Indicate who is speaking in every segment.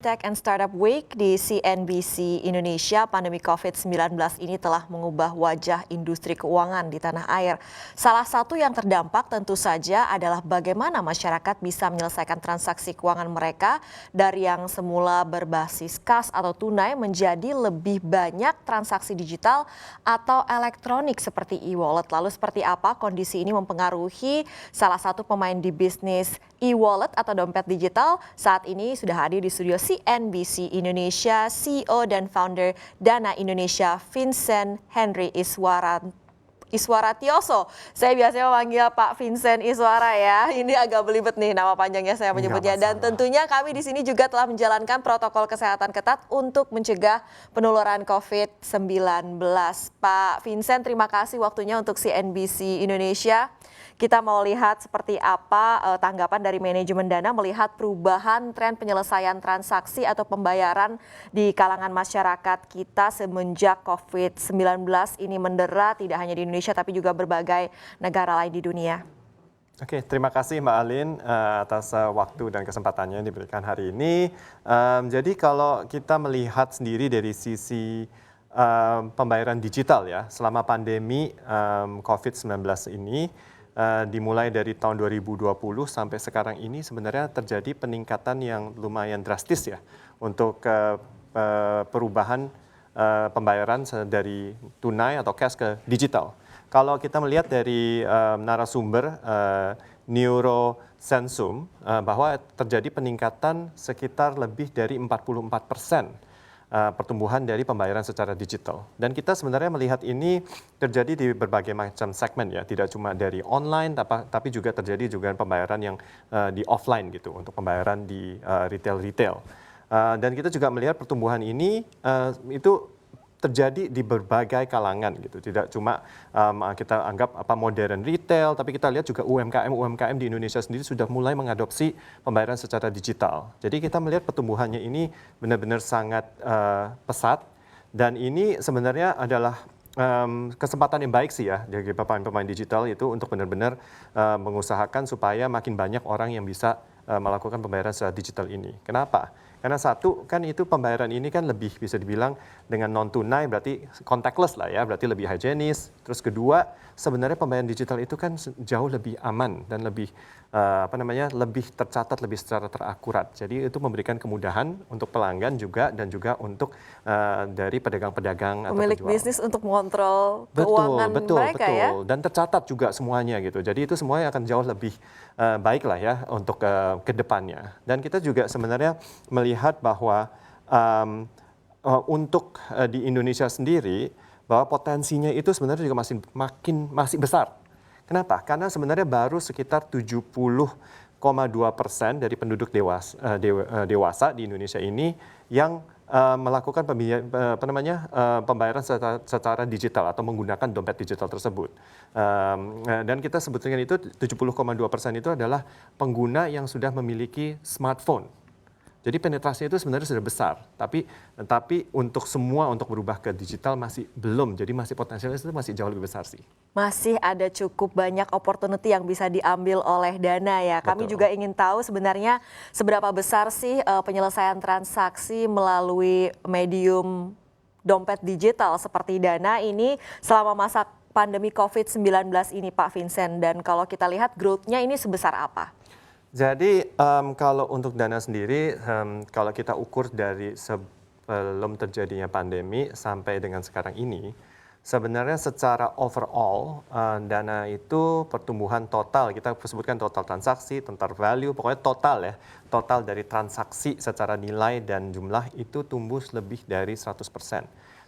Speaker 1: Tech and Startup Week di CNBC Indonesia, pandemi COVID-19 ini telah mengubah wajah industri keuangan di tanah air. Salah satu yang terdampak tentu saja adalah bagaimana masyarakat bisa menyelesaikan transaksi keuangan mereka dari yang semula berbasis kas atau tunai menjadi lebih banyak transaksi digital atau elektronik seperti e-wallet. Lalu seperti apa kondisi ini mempengaruhi salah satu pemain di bisnis e-wallet atau dompet digital? Saat ini sudah hadir di studio CNBC Indonesia, CEO dan founder Dana Indonesia, Vincent Henry Iswaratioso. Saya biasanya memanggil Pak Vincent Iswara ya. Ini agak belibet nih nama panjangnya saya menyebutnya. Dan tentunya kami di sini juga telah menjalankan protokol kesehatan ketat untuk mencegah penularan COVID-19. Pak Vincent, terima kasih waktunya untuk CNBC Indonesia. Kita mau lihat seperti apa tanggapan dari manajemen Dana melihat perubahan tren penyelesaian transaksi atau pembayaran di kalangan masyarakat kita semenjak COVID-19 ini mendera tidak hanya di Indonesia tapi juga berbagai negara lain di dunia.
Speaker 2: Oke, terima kasih Mbak Alin atas waktu dan kesempatannya yang diberikan hari ini. Jadi kalau kita melihat sendiri dari sisi pembayaran digital ya, selama pandemi COVID-19 ini, dimulai dari tahun 2020 sampai sekarang ini sebenarnya terjadi peningkatan yang lumayan drastis ya untuk perubahan pembayaran dari tunai atau cash ke digital. Kalau kita melihat dari narasumber Neurosensum bahwa terjadi peningkatan sekitar lebih dari 44% pertumbuhan dari pembayaran secara digital. Dan kita sebenarnya melihat ini terjadi di berbagai macam segmen ya, tidak cuma dari online, tapi juga terjadi juga pembayaran yang di offline gitu, untuk pembayaran di retail-retail. Dan kita juga melihat pertumbuhan ini itu terjadi di berbagai kalangan gitu, tidak cuma kita anggap modern retail, tapi kita lihat juga UMKM di Indonesia sendiri sudah mulai mengadopsi pembayaran secara digital. Jadi kita melihat pertumbuhannya ini benar-benar sangat pesat, dan ini sebenarnya adalah kesempatan yang baik sih ya bagi pemain-pemain digital itu untuk benar-benar mengusahakan supaya makin banyak orang yang bisa melakukan pembayaran secara digital ini. Kenapa? Karena satu, kan itu pembayaran ini kan lebih bisa dibilang dengan non-tunai berarti contactless lah ya, berarti lebih higienis. Terus kedua, sebenarnya pembayaran digital itu kan jauh lebih aman dan lebih lebih tercatat, lebih secara terakurat. Jadi itu memberikan kemudahan untuk pelanggan juga dan juga untuk dari pedagang-pedagang atau
Speaker 1: pemilik bisnis untuk mengontrol keuangan mereka ya.
Speaker 2: Dan tercatat juga semuanya gitu. Jadi itu semuanya akan jauh lebih baik lah ya untuk ke depannya. Dan kita juga sebenarnya melihat bahwa untuk di Indonesia sendiri bahwa potensinya itu sebenarnya juga masih besar. Kenapa? Karena sebenarnya baru sekitar 70,2% dari penduduk dewasa di Indonesia ini yang melakukan pembayaran secara digital atau menggunakan dompet digital tersebut. Dan kita sebutkan itu 70,2% itu adalah pengguna yang sudah memiliki smartphone. Jadi penetrasinya itu sebenarnya sudah besar, tapi untuk semua untuk berubah ke digital masih belum, jadi masih potensialnya itu masih jauh lebih besar sih.
Speaker 1: Masih ada cukup banyak opportunity yang bisa diambil oleh Dana ya. Kami juga ingin tahu sebenarnya seberapa besar sih penyelesaian transaksi melalui medium dompet digital seperti Dana ini selama masa pandemi COVID-19 ini Pak Vincent, dan kalau kita lihat growth-nya ini sebesar apa?
Speaker 2: Jadi kalau untuk Dana sendiri, kalau kita ukur dari sebelum terjadinya pandemi sampai dengan sekarang ini, sebenarnya secara overall Dana itu pertumbuhan total, kita sebutkan total transaksi, total value, pokoknya total dari transaksi secara nilai dan jumlah itu tumbuh lebih dari 100%.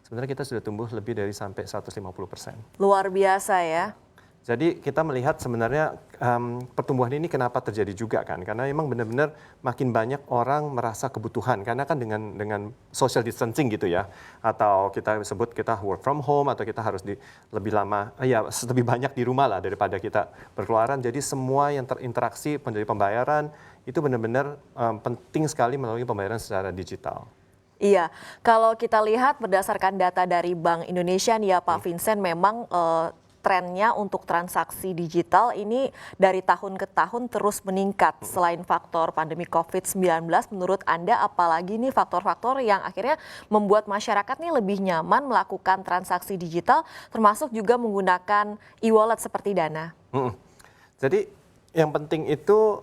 Speaker 2: Sebenarnya kita sudah tumbuh lebih dari sampai 150%.
Speaker 1: Luar biasa ya.
Speaker 2: Jadi kita melihat sebenarnya pertumbuhan ini kenapa terjadi juga kan, karena memang benar-benar makin banyak orang merasa kebutuhan, karena kan dengan social distancing gitu ya, atau kita sebut kita work from home atau kita harus lebih lama, lebih banyak di rumah lah daripada kita berkeluaran. Jadi semua yang terinteraksi menjadi pembayaran itu benar-benar penting sekali melalui pembayaran secara digital.
Speaker 1: Iya, kalau kita lihat berdasarkan data dari Bank Indonesia nih ya Pak Vincent, memang trennya untuk transaksi digital ini dari tahun ke tahun terus meningkat. Selain faktor pandemi COVID-19, menurut Anda apalagi nih faktor-faktor yang akhirnya membuat masyarakat nih lebih nyaman melakukan transaksi digital, termasuk juga menggunakan e-wallet seperti Dana?
Speaker 2: Jadi yang penting itu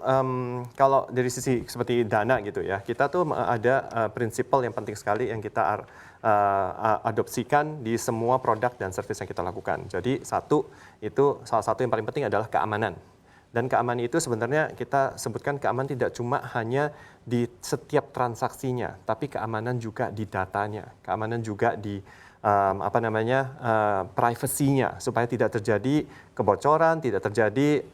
Speaker 2: kalau dari sisi seperti Dana gitu ya, kita tuh ada prinsipal yang penting sekali yang kita adopsikan di semua produk dan service yang kita lakukan. Jadi salah satu yang paling penting adalah keamanan. Dan keamanan itu sebenarnya kita sebutkan keamanan tidak cuma hanya di setiap transaksinya, tapi keamanan juga di datanya, keamanan juga di privasinya, supaya tidak terjadi kebocoran, tidak terjadi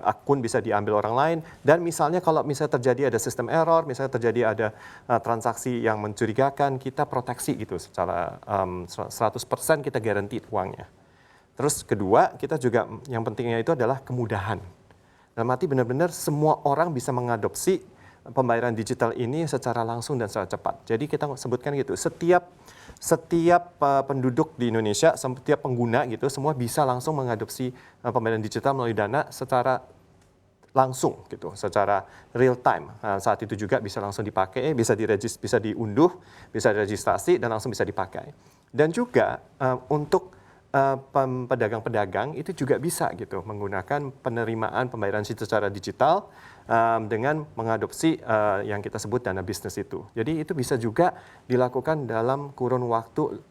Speaker 2: akun bisa diambil orang lain, dan misalnya kalau misalnya terjadi ada sistem error, misalnya terjadi ada transaksi yang mencurigakan, kita proteksi itu secara 100% kita guarantee uangnya. Terus kedua, kita juga yang pentingnya itu adalah kemudahan. Dalam arti benar-benar semua orang bisa mengadopsi pembayaran digital ini secara langsung dan secara cepat. Jadi kita sebutkan gitu, setiap penduduk di Indonesia, setiap pengguna gitu, semua bisa langsung mengadopsi pembayaran digital melalui Dana secara langsung gitu, secara real time. Saat itu juga bisa langsung dipakai, bisa diunduh, bisa diregistrasi dan langsung bisa dipakai. Dan juga untuk pedagang-pedagang itu juga bisa gitu menggunakan penerimaan pembayaran secara digital dengan mengadopsi yang kita sebut dana bisnis itu. Jadi itu bisa juga dilakukan dalam kurun waktu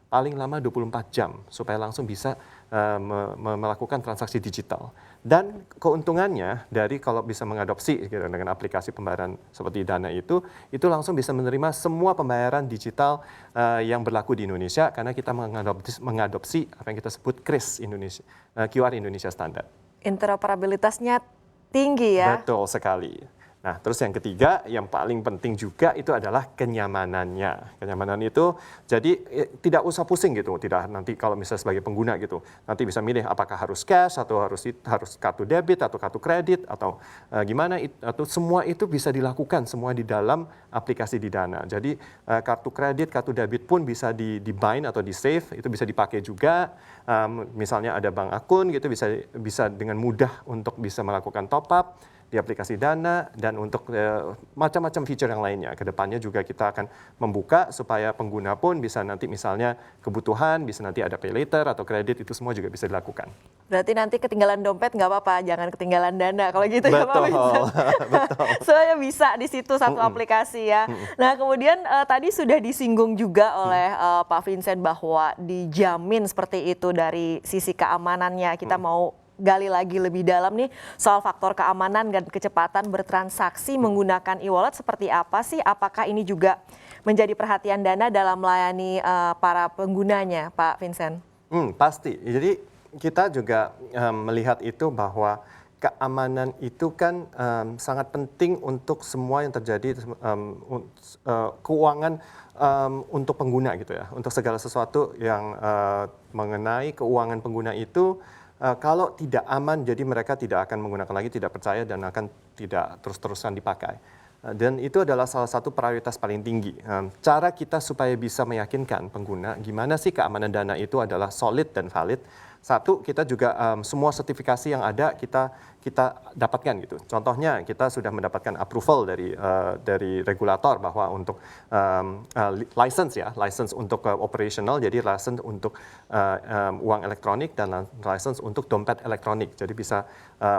Speaker 2: paling lama 24 jam supaya langsung bisa melakukan transaksi digital. Dan keuntungannya dari kalau bisa mengadopsi gitu, dengan aplikasi pembayaran seperti Dana itu langsung bisa menerima semua pembayaran digital yang berlaku di Indonesia karena kita mengadopsi apa yang kita sebut KRIS Indonesia, QR Indonesia Standard.
Speaker 1: Interoperabilitasnya tinggi ya?
Speaker 2: Betul sekali. Nah, terus yang ketiga, yang paling penting juga itu adalah kenyamanannya. Kenyamanan itu, jadi tidak usah pusing gitu. Tidak nanti kalau misalnya sebagai pengguna gitu, nanti bisa milih apakah harus cash atau harus kartu debit atau kartu kredit atau gimana. Atau semua itu bisa dilakukan semua di dalam aplikasi di Dana. Jadi kartu kredit, kartu debit pun bisa di-bind atau di-save, itu bisa dipakai juga. Misalnya ada bank akun gitu, bisa dengan mudah untuk bisa melakukan top up di aplikasi Dana, dan untuk macam-macam fitur yang lainnya. Kedepannya juga kita akan membuka supaya pengguna pun bisa nanti misalnya kebutuhan, bisa nanti ada pay later atau kredit, itu semua juga bisa dilakukan.
Speaker 1: Berarti nanti ketinggalan dompet nggak apa-apa, jangan ketinggalan Dana kalau gitu ya Pak Vincent.
Speaker 2: Betul.
Speaker 1: Soalnya bisa di situ satu aplikasi ya. Nah kemudian tadi sudah disinggung juga oleh Pak Vincent bahwa dijamin seperti itu dari sisi keamanannya. Kita mau gali lagi lebih dalam nih soal faktor keamanan dan kecepatan bertransaksi menggunakan e-wallet seperti apa sih? Apakah ini juga menjadi perhatian Dana dalam melayani para penggunanya, Pak Vincent?
Speaker 2: Pasti. Jadi kita juga melihat itu bahwa keamanan itu kan sangat penting untuk semua yang terjadi keuangan untuk pengguna gitu ya. Untuk segala sesuatu yang mengenai keuangan pengguna itu kalau tidak aman, jadi mereka tidak akan menggunakan lagi, tidak percaya, dan akan tidak terus-terusan dipakai. Dan itu adalah salah satu prioritas paling tinggi. Cara kita supaya bisa meyakinkan pengguna, gimana sih keamanan Dana itu adalah solid dan valid. Satu, kita juga semua sertifikasi yang ada kita dapatkan gitu. Contohnya kita sudah mendapatkan approval dari regulator bahwa untuk license untuk operational, jadi license untuk uang elektronik dan license untuk dompet elektronik. Jadi bisa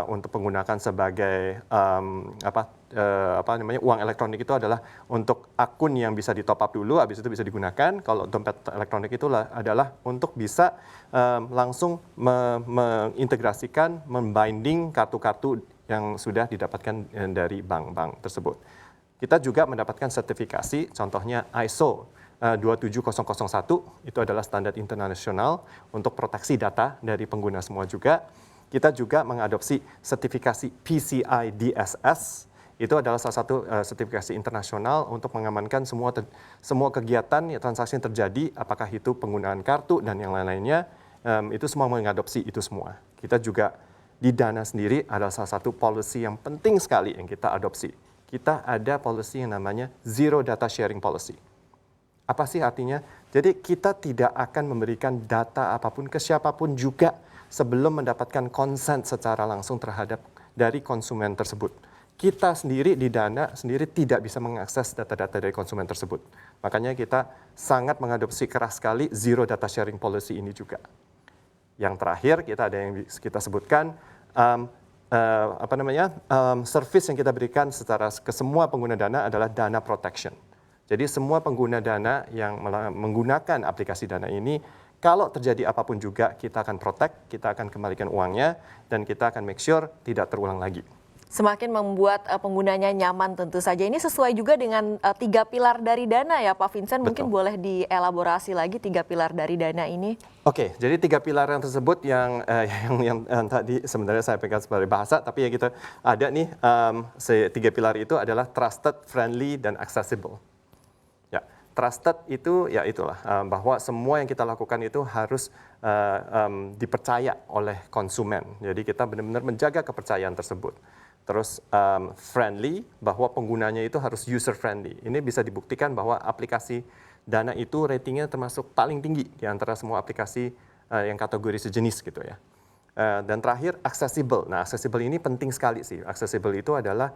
Speaker 2: untuk menggunakan sebagai uang elektronik itu adalah untuk akun yang bisa di top up dulu, habis itu bisa digunakan. Kalau dompet elektronik itu adalah untuk bisa langsung mengintegrasikan, membinding kartu-kartu yang sudah didapatkan dari bank-bank tersebut. Kita juga mendapatkan sertifikasi, contohnya ISO 27001, itu adalah standar internasional untuk proteksi data dari pengguna semua juga. Kita juga mengadopsi sertifikasi PCI DSS, itu adalah salah satu sertifikasi internasional untuk mengamankan semua kegiatan transaksi yang terjadi, apakah itu penggunaan kartu dan yang lain-lainnya, itu semua mengadopsi itu semua. Kita juga di Dana sendiri ada salah satu policy yang penting sekali yang kita adopsi. Kita ada policy yang namanya Zero Data Sharing Policy. Apa sih artinya? Jadi kita tidak akan memberikan data apapun ke siapapun juga sebelum mendapatkan konsen secara langsung terhadap dari konsumen tersebut. Kita sendiri di Dana sendiri tidak bisa mengakses data-data dari konsumen tersebut. Makanya kita sangat mengadopsi keras sekali zero data sharing policy ini juga. Yang terakhir kita ada yang kita sebutkan service yang kita berikan secara ke semua pengguna Dana adalah Dana Protection. Jadi semua pengguna Dana yang menggunakan aplikasi Dana ini, kalau terjadi apapun juga kita akan protect, kita akan kembalikan uangnya, dan kita akan make sure tidak terulang lagi.
Speaker 1: Semakin membuat penggunanya nyaman tentu saja. Ini sesuai juga dengan 3 pilar dari Dana ya Pak Vincent. Mungkin boleh dielaborasi lagi 3 pilar dari Dana ini.
Speaker 2: Oke, jadi 3 pilar yang tersebut yang tadi sebenarnya saya pegang sebagai bahasa, tapi yang kita ada nih 3 pilar itu adalah trusted, friendly, dan accessible. Ya, trusted itu ya itulah bahwa semua yang kita lakukan itu harus dipercaya oleh konsumen. Jadi kita benar-benar menjaga kepercayaan tersebut. Terus friendly, bahwa penggunanya itu harus user friendly. Ini bisa dibuktikan bahwa aplikasi Dana itu ratingnya termasuk paling tinggi di antara semua aplikasi yang kategori sejenis gitu ya. Dan terakhir accessible. Nah, accessible ini penting sekali sih. Accessible itu adalah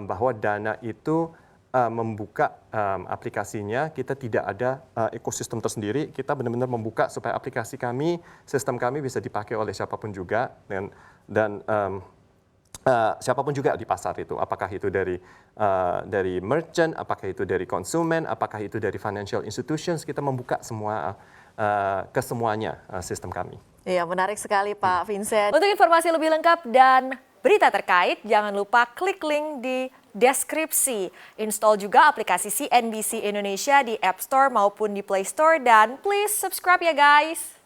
Speaker 2: bahwa Dana itu membuka aplikasinya, kita tidak ada ekosistem tersendiri, kita benar-benar membuka supaya aplikasi kami, sistem kami bisa dipakai oleh siapapun juga dan siapapun juga di pasar itu, apakah itu dari merchant, apakah itu dari konsumen, apakah itu dari financial institutions, kita membuka semua ke semuanya sistem kami.
Speaker 1: Iya, menarik sekali Pak Vincent. Untuk informasi lebih lengkap dan berita terkait, jangan lupa klik link di deskripsi. Install juga aplikasi CNBC Indonesia di App Store maupun di Play Store dan please subscribe ya guys.